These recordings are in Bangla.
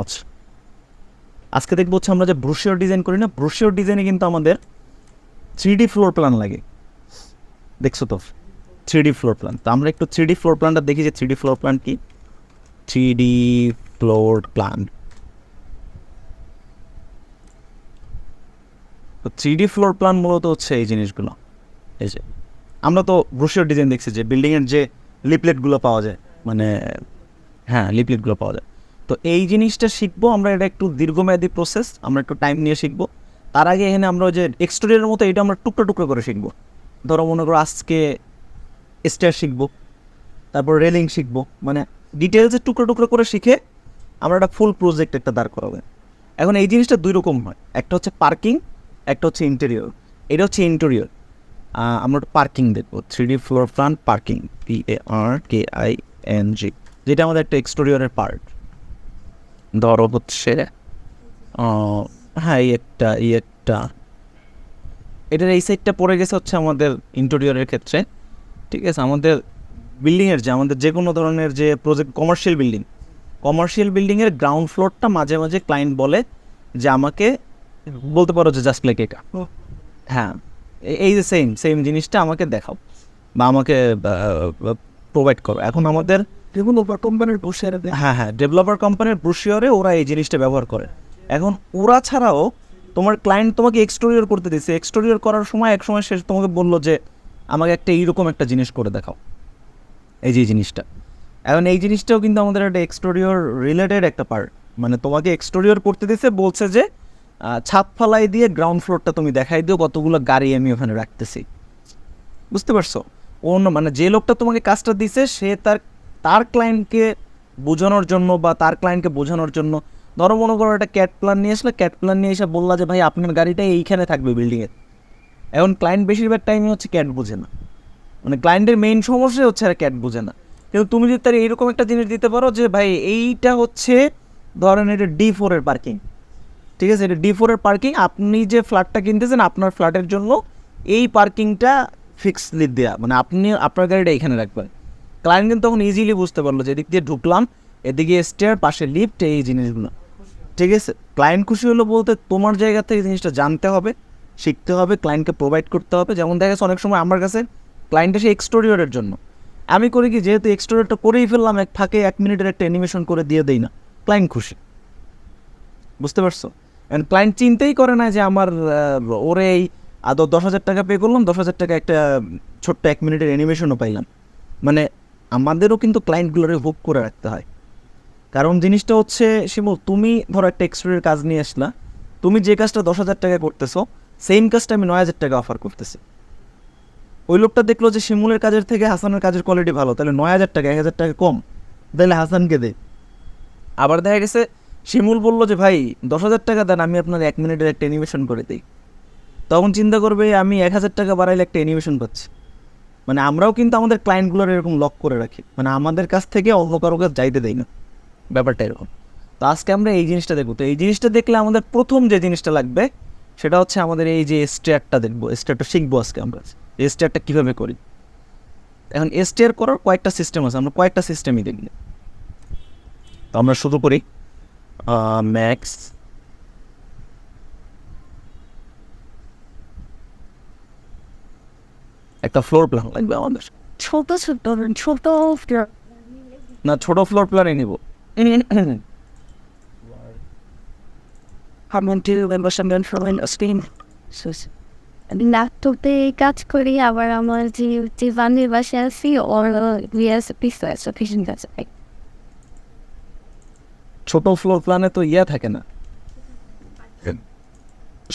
আচ্ছা, আজকে দেখবো হচ্ছে আমরা যে ব্রোশিওর ডিজাইন করি না, ব্রোশিওর ডিজাইনে কিন্তু আমাদের 3D ফ্লোর প্ল্যান লাগে। দেখছো তো 3D ফ্লোর প্ল্যান। তো আমরা একটু 3D ফ্লোর প্ল্যানটা দেখি যে 3D ফ্লোর প্ল্যান কি। 3D ফ্লোর প্ল্যান, তো 3D ফ্লোর প্ল্যান মূলত হচ্ছে এই জিনিসগুলো। এই যে আমরা তো ব্রোশিওর ডিজাইন দেখছি যে বিল্ডিংয়ের যে লিফলেটগুলো পাওয়া যায়, মানে হ্যাঁ লিফলেটগুলো পাওয়া যায়। তো এই জিনিসটা শিখবো আমরা, এটা একটু দীর্ঘমেয়াদী প্রসেস, আমরা একটু টাইম নিয়ে শিখবো। তার আগে এখানে আমরা যে এক্সটেরিয়রের মতো এটা আমরা টুকরো টুকরো করে শিখবো। ধরো মনে করো আজকে স্টেয়ার শিখবো, তারপর রেলিং শিখবো, মানে ডিটেলসে টুকরো টুকরো করে শিখে আমরা একটা ফুল প্রজেক্ট একটা দাঁড় করাবো। এখন এই জিনিসটা দুই রকম হয়, একটা হচ্ছে পার্কিং, একটা হচ্ছে ইন্টেরিয়র। এটা হচ্ছে ইন্টেরিয়র। আমরা পার্কিং দেখবো, 3D floor plan parking, PARKING, যেটা আমাদের একটা এক্সটেরিয়রের পার্ট। ধরো হচ্ছে হ্যাঁ এই একটা এটার এই সাইডটা পড়ে গেছে হচ্ছে আমাদের ইন্টেরিয়রের ক্ষেত্রে। ঠিক আছে, আমাদের বিল্ডিংয়ের যে আমাদের যে কোনো ধরনের যে প্রজেক্ট, কমার্শিয়াল বিল্ডিংয়ের গ্রাউন্ড ফ্লোরটা মাঝে মাঝে ক্লায়েন্ট বলে যে আমাকে বলতে পারো যে জাস্ট লাইক এটা, হ্যাঁ এই যে সেম জিনিসটা আমাকে দেখাও বা আমাকে প্রোভাইড করো। এখন আমাদের ডেভেলপার কোম্পানির ব্রোশিওরে ডেভেলপার কোম্পানির ব্রোশিওরে ওরা এই জিনিসটা ব্যবহার করে। এখন ওরা ছাড়াও তোমার ক্লায়েন্ট তোমাকে এক্সটেরিয়র করতে দিচ্ছে, এক্সটেরিয়র করার সময় এক সময় সে তোমাকে বললো যে আমাকে একটা এইরকম একটা জিনিস করে দেখাও, এই যে জিনিসটা। এখন এই জিনিসটাও কিন্তু আমাদের একটা এক্সটেরিয়র রিলেটেড একটা পার্ট, মানে তোমাকে এক্সটেরিয়র করতে দিচ্ছে, বলছে যে ছাদ ফালাই দিয়ে গ্রাউন্ড ফ্লোরটা তুমি দেখাই দিও কতগুলো গাড়ি আমি ওখানে রাখতেছি। বুঝতে পারছো? অন্য মানে যে লোকটা তোমাকে কাজটা দিছে সে তার ক্লায়েন্টকে বোঝানোর জন্য বা তার ক্লায়েন্টকে বোঝানোর জন্য, ধরো মনে করো একটা ক্যাট প্ল্যান নিয়ে আসলে, ক্যাট প্ল্যান নিয়ে এসে বললা যে ভাই আপনার গাড়িটা এইখানে থাকবে বিল্ডিংয়ে। এখন ক্লায়েন্ট বেশিরভাগ টাইমে হচ্ছে ক্যাট বোঝে না, মানে ক্লায়েন্টের মেইন সমস্যা হচ্ছে আর ক্যাট বোঝে না। কিন্তু তুমি যদি তার এইরকম একটা জিনিস দিতে পারো যে ভাই এইটা হচ্ছে ধরেন এটা D4 এর পার্কিং, ঠিক আছে, এটা D4 এর পার্কিং, আপনি যে ফ্ল্যাটটা কিনতেছেন আপনার ফ্ল্যাটের জন্য এই পার্কিংটা ফিক্সলি দেওয়া, মানে আপনি আপনার গাড়িটা এখানে রাখবেন। ক্লায়েন্ট কিন্তু তখন ইজিলি বুঝতে পারলো যে এদিক দিয়ে ঢুকলাম, এদিকে স্টেয়ার, পাশে লিফট, এই জিনিসগুলো। ঠিক আছে, ক্লায়েন্ট খুশি হলো বলতে তোমার জায়গা থেকে জিনিসটা জানতে হবে, শিখতে হবে, ক্লায়েন্টকে প্রোভাইড করতে হবে। যেমন দেখা গেছে অনেক সময় আমার কাছে ক্লায়েন্ট এসে এক্সটেরিয়রের জন্য, আমি করি কি যেহেতু এক্সটেরিয়রটা করেই ফেললাম, ফাঁকে 1 মিনিটের একটা অ্যানিমেশন করে দিয়ে দেই না, ক্লায়েন্ট খুশি। বুঝতে পারছো? অ্যান্ড ক্লায়েন্ট চিন্তাই করে না যে আমার ওরে এই আদৌ 10,000 টাকা পে করলাম, 10,000 টাকা একটা ছোট্ট 1 মিনিটের অ্যানিমেশনও পাইলাম। মানে আমাদেরও কিন্তু ক্লায়েন্টগুলোরে হোক করে রাখতে হয়। কারণ জিনিসটা হচ্ছে শিমুল, তুমি ধরো একটা এক্সটেরিয়র কাজ নিয়ে আসলা, তুমি যে কাজটা 10,000 টাকায় করতেছো সেম কাজটা আমি 9,000 টাকা অফার করতেছি। ওই লোকটা দেখলো যে শিমুলের কাজের থেকে হাসানের কাজের কোয়ালিটি ভালো, তাহলে 9,000 টাকা 1,000 টাকা কম, তাহলে হাসানকে দে। আবার দেখা গেছে শিমুল বললো যে ভাই 10,000 টাকা দেন, আমি আপনার 1 মিনিটের একটা অ্যানিমেশন করে দিই। তখন চিন্তা করবে আমি 1,000 টাকা বাড়াইলে একটা অ্যানিমেশন পাচ্ছি। মানে আমরাও কিন্তু আমাদের ক্লায়েন্টগুলোর এরকম লক করে রাখি, মানে আমাদের কাছ থেকে অন্য কারো কাছে যাইতে দেই না, ব্যাপারটা এরকম। তো আজকে আমরা এই জিনিসটা দেখবো। তো এই জিনিসটা দেখলে আমাদের প্রথম যে জিনিসটা লাগবে সেটা হচ্ছে আমাদের এই যে স্টেয়ারটা দেখবো, স্টেয়ারটা শিখবো আজকে আমরা, এই স্টেয়ারটা কীভাবে করি। এখন স্টেয়ার করার কয়েকটা সিস্টেম আছে, আমরা কয়েকটা সিস্টেমই দেখব। তো আমরা শুরু করি ম্যাক্স, একটা ফ্লোর প্ল্যান লাগবে আমাদের, ছোট না ছোট ফ্লোর প্ল্যানই নিব। ল্যাপটপে কাজ করি, আবার আমার যে বান্ধবীর বাসায় আছি ওর পিছন কাছে। ছোট ফ্লোর প্ল্যানে তো থাকে না,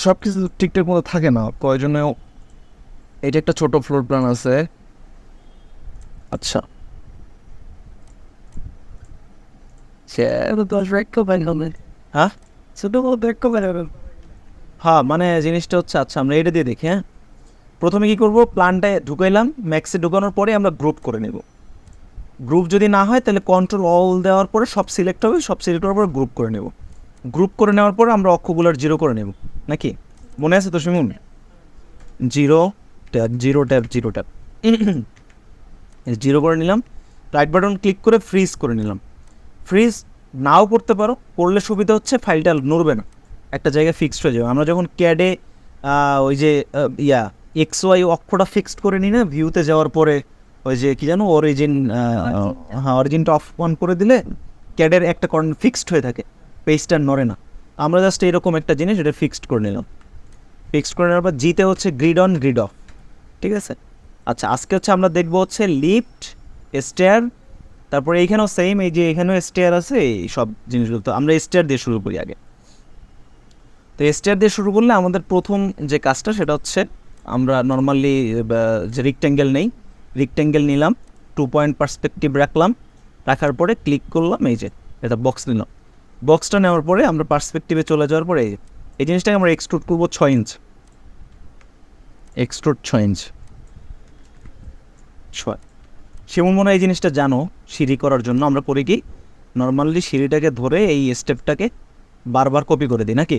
সব কিছু ঠিকঠাক মতো থাকে না, প্রয়োজনেও এটা একটা ছোট ফ্লোর প্ল্যান আছে। আচ্ছা হ্যাঁ মানে জিনিসটা হচ্ছে, আচ্ছা আমরা এটা দিয়ে দেখি। হ্যাঁ, প্রথমে কী করবো, প্ল্যানটায় ঢুকাইলাম, ম্যাক্সে ঢুকানোর পরে আমরা গ্রুপ করে নেব। গ্রুপ যদি না হয় তাহলে কন্ট্রোল অল দেওয়ার পরে সব সিলেক্ট হবে, সব সিলেক্ট করার পরে গ্রুপ করে নেব। গ্রুপ করে নেওয়ার পরে আমরা অক্ষগুলোর 0 করে নেব, নাকি মনে আছে তো শিমুল? 0 ট্যাব 0 ট্যাব 0 ট্যাব 0 করে নিলাম। রাইট বাটন ক্লিক করে ফ্রিজ করে নিলাম। ফ্রিজ নাও করতে পারো, করলে সুবিধা হচ্ছে ফাইলটা নড়বে না, একটা জায়গায় ফিক্সড হয়ে যাবে। আমরা যখন ক্যাডে ওই যে এক্স ওয়াই অক্ষটা ফিক্সড করে নিই না ভিউতে যাওয়ার পরে, ওই যে কি জানো অরিজিন, হ্যাঁ অরিজিনটা অফ অন করে দিলে ক্যাডের একটা কর্নার ফিক্সড হয়ে থাকে, পেজটা নড়ে না। আমরা জাস্ট এরকম একটা জিনিস এটা ফিক্সড করে নিলাম। ফিক্সড করে নেওয়ার পর জিতে হচ্ছে গ্রিড অন গ্রিড অফ, ঠিক আছে। আচ্ছা আজকে হচ্ছে আমরা দেখবো হচ্ছে লিফট, স্টেয়ার, তারপরে এইখানেও সেম, এই যে এখানেও স্টেয়ার আছে, এই সব জিনিসগুলো। তো আমরা স্টেয়ার দিয়ে শুরু করি আগে। তো স্টেয়ার দিয়ে শুরু করলে আমাদের প্রথম যে কাজটা সেটা হচ্ছে আমরা নর্মালি যে রেক্ট্যাঙ্গেল নেই, রেক্ট্যাঙ্গেল নিলাম, 2 পয়েন্ট পার্সপেক্টিভ রাখলাম, রাখার পরে ক্লিক করলাম, এই যে এটা বক্স নিলাম। বক্সটা নেওয়ার পরে আমরা পার্সপেক্টিভে চলে যাওয়ার পরে এই জিনিসটাকে আমরা এক্সট্রুড করবো 6 ইঞ্চ, এক্সট্রুড 6 ইঞ্চ। সেমন মনে হয় এই জিনিসটা জানো, সিঁড়ি করার জন্য আমরা করি কি, নর্মালি সিঁড়িটাকে ধরে এই স্টেপটাকে বারবার কপি করে দিই নাকি?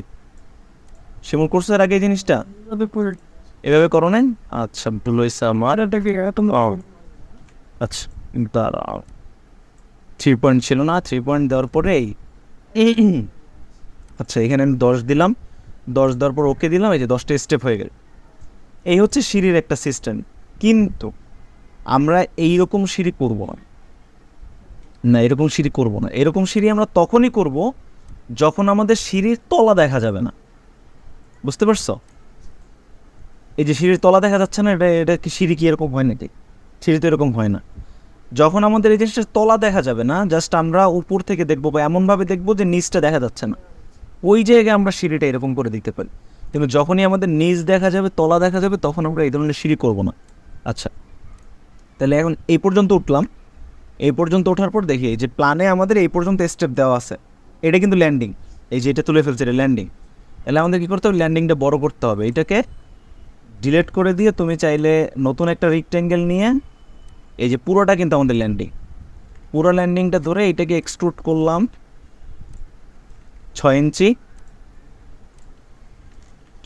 সেমন করছো এর আগে এই জিনিসটা এভাবে করো নাই? আচ্ছা ভুল হয়েছে আমার। আচ্ছা দাঁড়াও, 3 পয়েন্ট ছিল না, 3 পয়েন্ট দেওয়ার পরে আচ্ছা এখানে আমি 10 দিলাম, 10 দেওয়ার পর ওকে দিলাম, এই যে 10টা স্টেপ হয়ে গেল। এই হচ্ছে সিঁড়ির একটা সিস্টেম। কিন্তু আমরা এইরকম সিঁড়ি করব না, না এরকম সিঁড়ি করব না। এরকম সিঁড়ি আমরা তখনই করব যখন আমাদের সিঁড়ির তলা দেখা যাবে না, বুঝতে পারছো? এই যে সিঁড়ির তলা দেখা যাচ্ছে না, এটা কি সিঁড়ি কি এরকম হয় নাকি? সিঁড়ি তো এরকম হয় না। যখন আমাদের এই জিনিসটা তলা দেখা যাবে না, জাস্ট আমরা উপর থেকে দেখবো বা এমনভাবে দেখবো যে নিচটা দেখা যাচ্ছে না, ওই জায়গায় আমরা সিঁড়িটা এরকম করে দিতে পারি। কিন্তু যখনই আমাদের নিচ দেখা যাবে, তলা দেখা যাবে, তখন আমরা এই ধরনের সিঁড়ি করবো না। আচ্ছা তাহলে এখন এই পর্যন্ত উঠলাম, এই পর্যন্ত ওঠার পর দেখি এই যে প্ল্যানে আমাদের এই পর্যন্ত স্টেপ দেওয়া আছে, এটা কিন্তু ল্যান্ডিং, এই যে এটা তুলে ফেলছে, এটা ল্যান্ডিং। তাহলে আমাদের কী করতে হবে, ল্যান্ডিংটা বড় করতে হবে। এটাকে ডিলিট করে দিয়ে তুমি চাইলে নতুন একটা রেক্ট্যাঙ্গেল নিয়ে, এই যে পুরোটা কিন্তু আমাদের ল্যান্ডিং, পুরো ল্যান্ডিংটা ধরে এটাকে এক্সট্রুড করলাম 6 ইঞ্চি,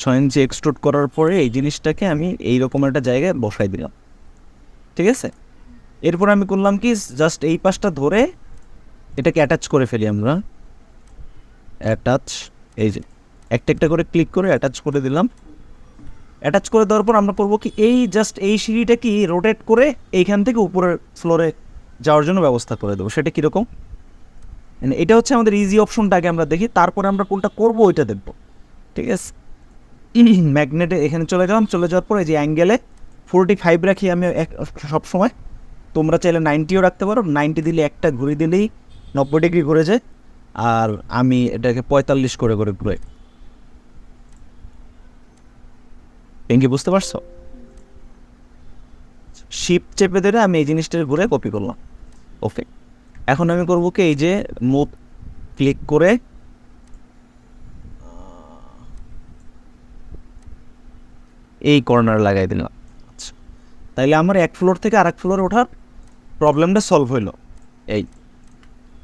6 ইঞ্চি এক্সট্রুড করার পরে এই জিনিসটাকে আমি এইরকম একটা জায়গায় বসাই দিলাম, ঠিক আছে। এরপর আমি করলাম কি, জাস্ট এই পাশটা ধরে এটাকে অ্যাটাচ করে ফেলি আমরা, অ্যাটাচ, এই যে একটা একটা করে ক্লিক করে অ্যাটাচ করে দিলাম। অ্যাটাচ করে দেওয়ার পর আমরা করবো কি, এই জাস্ট এই সিঁড়িটা কি রোটেট করে এইখান থেকে উপরের ফ্লোরে যাওয়ার জন্য ব্যবস্থা করে দেবো। সেটা কীরকম, এটা হচ্ছে আমাদের ইজি অপশনটা আগে আমরা দেখি, তারপরে আমরা কোনটা করবো ওইটা দেখবো, ঠিক আছে। ম্যাগনেটে এখানে চলে গেলাম, চলে যাওয়ার পরে যে অ্যাঙ্গেলে 45 রাখি আমি সবসময়, তোমরা চাইলে 90ও রাখতে পারো, 90 দিলে একটা ঘুরে দিলেই 90 ডিগ্রি ঘুরে যায়, আর আমি এটাকে 45 করে করে ঘুরে। কি বুঝতে পারছো? শিফট চেপে ধরে আমি এই জিনিসটা ঘুরে কপি করলাম, ওকে। এখন আমি করবো কি, এই যে মুভ ক্লিক করে এই কর্নার লাগাই দিলাম। আচ্ছা তাইলে আমার এক ফ্লোর থেকে আরেক ফ্লোরে ওঠার প্রবলেমটা সলভ হইলো, এই,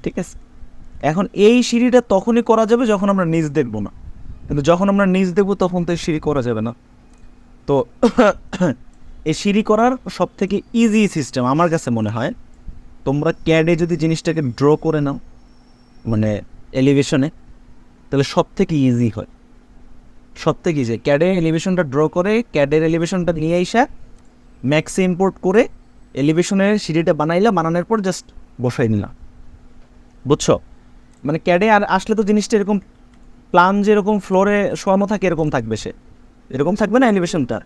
ঠিক আছে। এখন এই সিঁড়িটা তখনই করা যাবে যখন আমরা নিচ দেখবো না, কিন্তু যখন আমরা নিচ দেখবো তখন তো এই সিঁড়ি করা যাবে না। তো এই সিঁড়ি করার সব থেকে ইজি সিস্টেম আমার কাছে মনে হয়, তোমরা ক্যাডে যদি জিনিসটাকে ড্র করে নাও, মানে এলিভেশনে, তাহলে সব থেকে ইজি হয়, সব থেকে ইজি। ক্যাডে এলিভেশনটা ড্র করে, ক্যাডের এলিভেশনটা নিয়ে এসে ম্যাক্সে ইম্পোর্ট করে এলিভেশনের সিঁড়িটা বানানোর পর জাস্ট বসাই নিলাম, বুঝছো? মানে ক্যাডে আর আসলে তো জিনিসটা এরকম প্ল্যান যেরকম ফ্লোরে শোয়ানো থাকে এরকম থাকবে, সে এরকম থাকবে না এলিভেশনটা।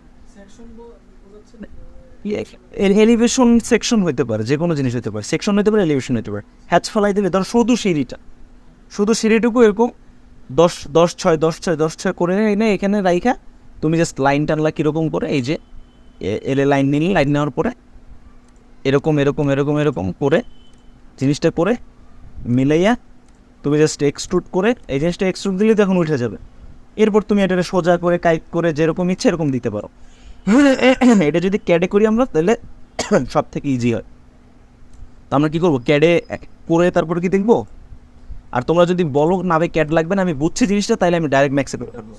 এলিভেশন সেকশন হইতে পারে, যে কোনো জিনিস হতে পারে, সেকশন হতে পারে, এলিভেশন হতে পারে। হ্যাচ ফেলাই দিলে ধর শুধু সিঁড়িটা, শুধু সিঁড়িটুকু এরকম 10 করে এনে এখানে রাইখা তুমি জাস্ট লাইন টানলা কীরকম করে, এই যে এলে লাইন নিলে, লাইন নেওয়ার পরে এরকম এরকম এরকম এরকম করে জিনিসটা করে মিলাইয়া তুমি জাস্ট এক্সট্রুড করে, এই জিনিসটা এক্সট্রুড দিলে তখন উঠে যাবে। এরপর তুমি এটা সোজা করে কাইট করে যেরকম ইচ্ছে এরকম দিতে পারো। এটা যদি ক্যাডে করি আমরা তাহলে সব থেকে ইজি হয়। তো আমরা কী করবো, ক্যাডে করে তারপরে কি দেখবো। আর তোমরা যদি বলো না ভাই ক্যাড লাগবে না, আমি বুঝছি জিনিসটা, তাহলে আমি ডাইরেক্ট ম্যাক্সে করে থাকবো।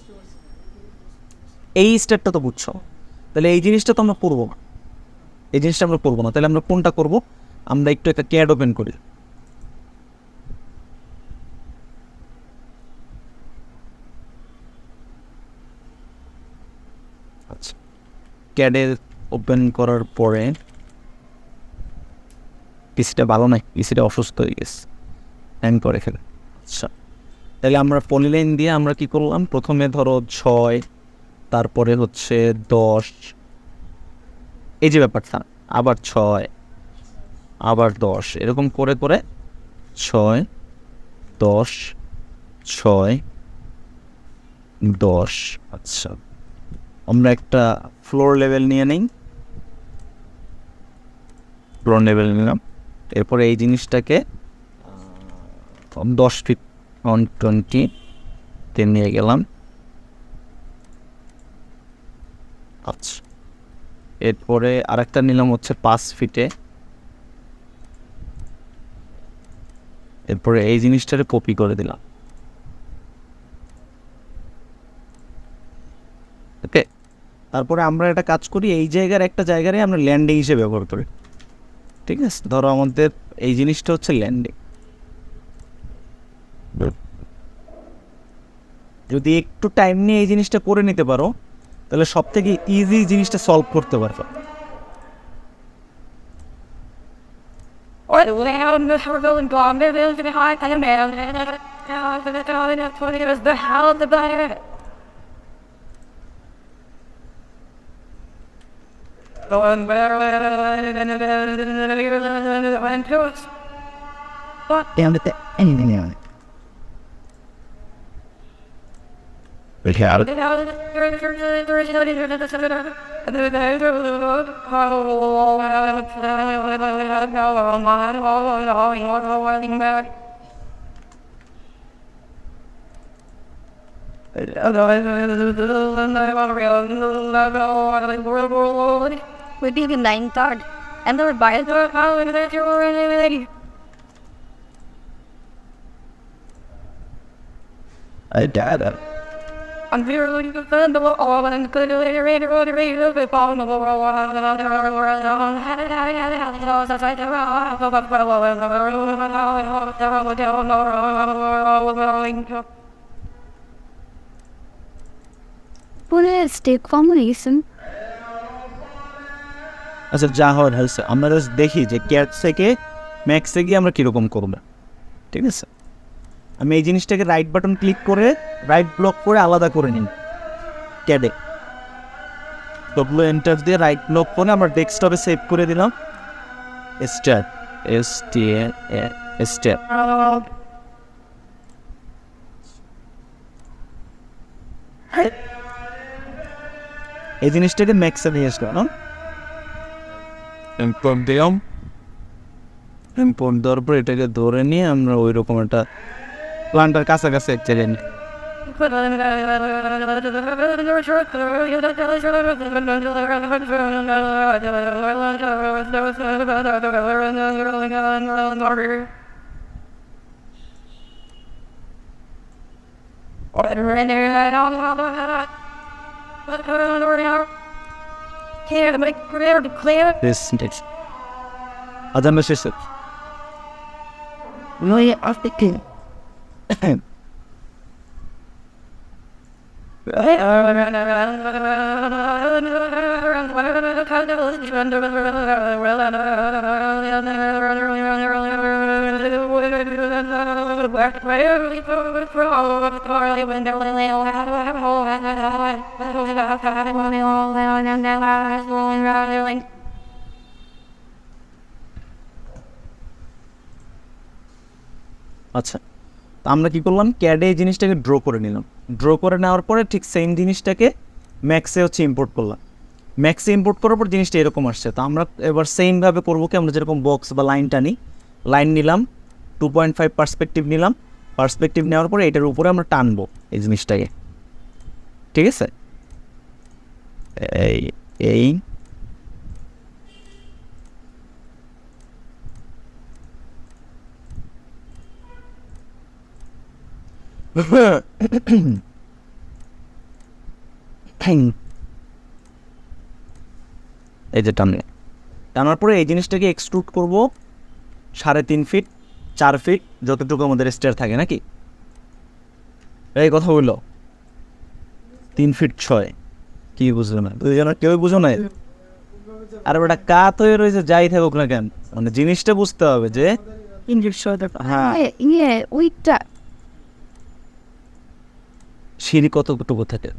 এই স্টেপটা তো বুঝছো, তাহলে এই জিনিসটা তো আমরা করবো না, এই জিনিসটা আমরা করবো না। তাহলে আমরা কোনটা করবো, আমরা একটু একটা ক্যাড ওপেন করি, ক্যাডে ওপেন করার পরে পিসিটা ভালো নাই, পিসিটা অসুস্থ হয়ে গেছে, হ্যাং করে ফেলে। আচ্ছা, তাহলে আমরা পলিলাইন দিয়ে আমরা কি করলাম, প্রথমে ধরো 6, তারপরে হচ্ছে 10, এই যে ব্যাপারটা, আবার 6, আবার 10, এরকম করে করে 6, 10, 6, 10। আচ্ছা, আমরা একটা ফ্লোর লেভেল নিয়ে নিই, ফ্লোর লেভেল নিলাম। এরপরে এই জিনিসটাকে 10 ফিট 120 নিয়ে গেলাম। আচ্ছা, এরপরে আরেকটা নিলাম হচ্ছে 5 ফিটে। এরপরে এই জিনিসটারে কপি করে দিলাম। ওকে, তারপরে আমরা একটা কাজ করি, এই জায়গার একটা জায়গারে আমরা ল্যান্ডিং হিসেবে ব্যবহার করি। ঠিক আছে, ধরো আমাদের এই জিনিসটা হচ্ছে ল্যান্ডিং। যদি একটু টাইম নিয়ে এই জিনিসটা করে নিতে পারো, তাহলে সব থেকে ইজি জিনিসটা সলভ করতে পারবে। We did in 9 third. And the bias are how in the I'm very looking for fun, but all and good later, if all the world. পুরো স্টেপ কম্বিনেশন। আচ্ছা, যা হয় হয়েছে, আমরা জাস্ট দেখি যে ক্যাট থেকে ম্যাক্সে গিয়ে আমরা কীরকম করবো। ঠিক আছে, আমি এই জিনিসটাকে রাইট বাটন ক্লিক করে রাইট ব্লক করে আলাদা করে নিন ক্যাডে, ডব্লিউ এন্টার দিয়ে রাইট ব্লক করে আমরা ডেস্কটপে সেভ করে দিলাম। স্টার স্টার এই জিনিসটাকে ম্যাক্সে নিয়ে আসলো না, ইম্পোর্ট দিলাম। ইম্পোর্ট দেওয়ার পর এটাকে ধরে নিয়ে আমরা ওই রকম একটা প্ল্যানটার কাছাকাছি এক জায়গায় নিই। আজ আমরা শেষ। আচ্ছা, তো আমরা কি করলাম, ক্যাডে এই জিনিসটাকে ড্র করে নিলাম। ড্র করে নেওয়ার পরে ঠিক সেম জিনিসটাকে ম্যাক্সে হচ্ছে ইম্পোর্ট করলাম। ম্যাক্সে ইম্পোর্ট করার পর জিনিসটা এরকম আসছে। তো আমরা এবার সেমভাবে করবো কি, আমরা যেরকম বক্স বা লাইন টানি, লাইন নিলাম, 2.5 পার্সপেক্টিভ নিলাম। পার্সপেক্টিভ নেওয়ার পরে এটার উপরে আমরা টানবো এই জিনিসটাকে। ঠিক আছে, এই এই যে টানার পরে এই জিনিসটাকে এক্সট্রুড করব 3.5 ফিট 4 ফিট যতটুকু আমাদের স্টেয়ার থাকে নাকি, এই কথা বললো 3 ফিট 6 কি বুঝলো না? দুইজনের কেউই বুঝো না? আর ওটা কাত হয়ে রয়েছে, যাই থাকুক না কেন, মানে জিনিসটা বুঝতে হবে যে হ্যাঁ ইয়ে ওইটা সিঁড়ি কতটুকু থাকে,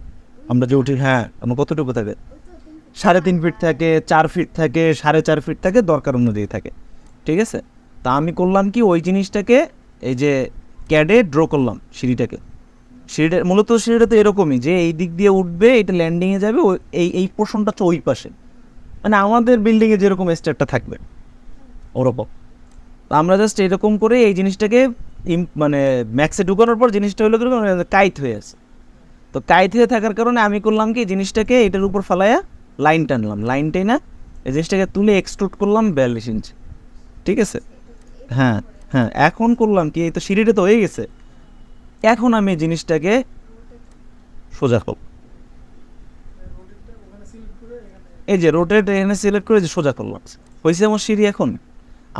আমরা যে উঠি, হ্যাঁ আমরা কতটুকু থাকে, 3.5 ফিট থাকে, 4 ফিট থাকে, 4.5 ফিট থাকে, দরকার অনুযায়ী থাকে, ঠিক আছে? তা আমি করলাম কি, ওই জিনিসটাকে এই যে ক্যাডে ড্র করলাম সিঁড়িটাকে। সিঁড়িটা তো এরকমই যে এই দিক দিয়ে উঠবে, এটা ল্যান্ডিংয়ে যাবে, এই পোর্শনটা হচ্ছে ওই পাশে, মানে আমাদের বিল্ডিংয়ে যেরকম স্টেপটা থাকবে ওরকম। তো আমরা জাস্ট এরকম করে এই জিনিসটাকে মানে ম্যাক্সে ঢুকানোর পর জিনিসটা হলো কিরকম কাইট হয়ে আছে। তো কাইট হয়ে থাকার কারণে আমি করলাম কি, জিনিসটাকে এটার উপর ফালাইয়া লাইন টানলাম, লাইন টেনে এই জিনিসটাকে তুলে এক্সট্রুড করলাম 42 ইঞ্চি, ঠিক আছে? হ্যাঁ হ্যাঁ, এখন করলাম কি, এই তো সিঁড়িটা তো হয়ে গেছে, এখন আমি এই জিনিসটাকে সোজা করব, এই যে রোটেট এখানে সিলেক্ট করে যে সোজা করলাম, হয়েছে আমার সিঁড়ি। এখন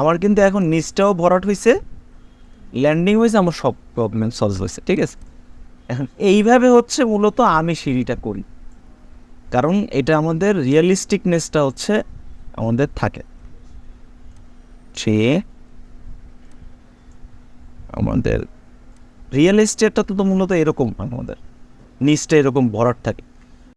আমার কিন্তু এখন নিচটাও ভরাট হয়েছে, ল্যান্ডিং হয়েছে, আমার সব প্রবলেম সলভ হয়েছে, ঠিক আছে? এখন এইভাবে হচ্ছে মূলত আমি সিঁড়িটা করি, কারণ এটা আমাদের রিয়েলিস্টিকনেসটা হচ্ছে আমাদের থাকে, সে আমাদের রিয়েল এস্টেটটা তো মূলত এরকম, আমাদের নিচটা এরকম ভরাট থাকে,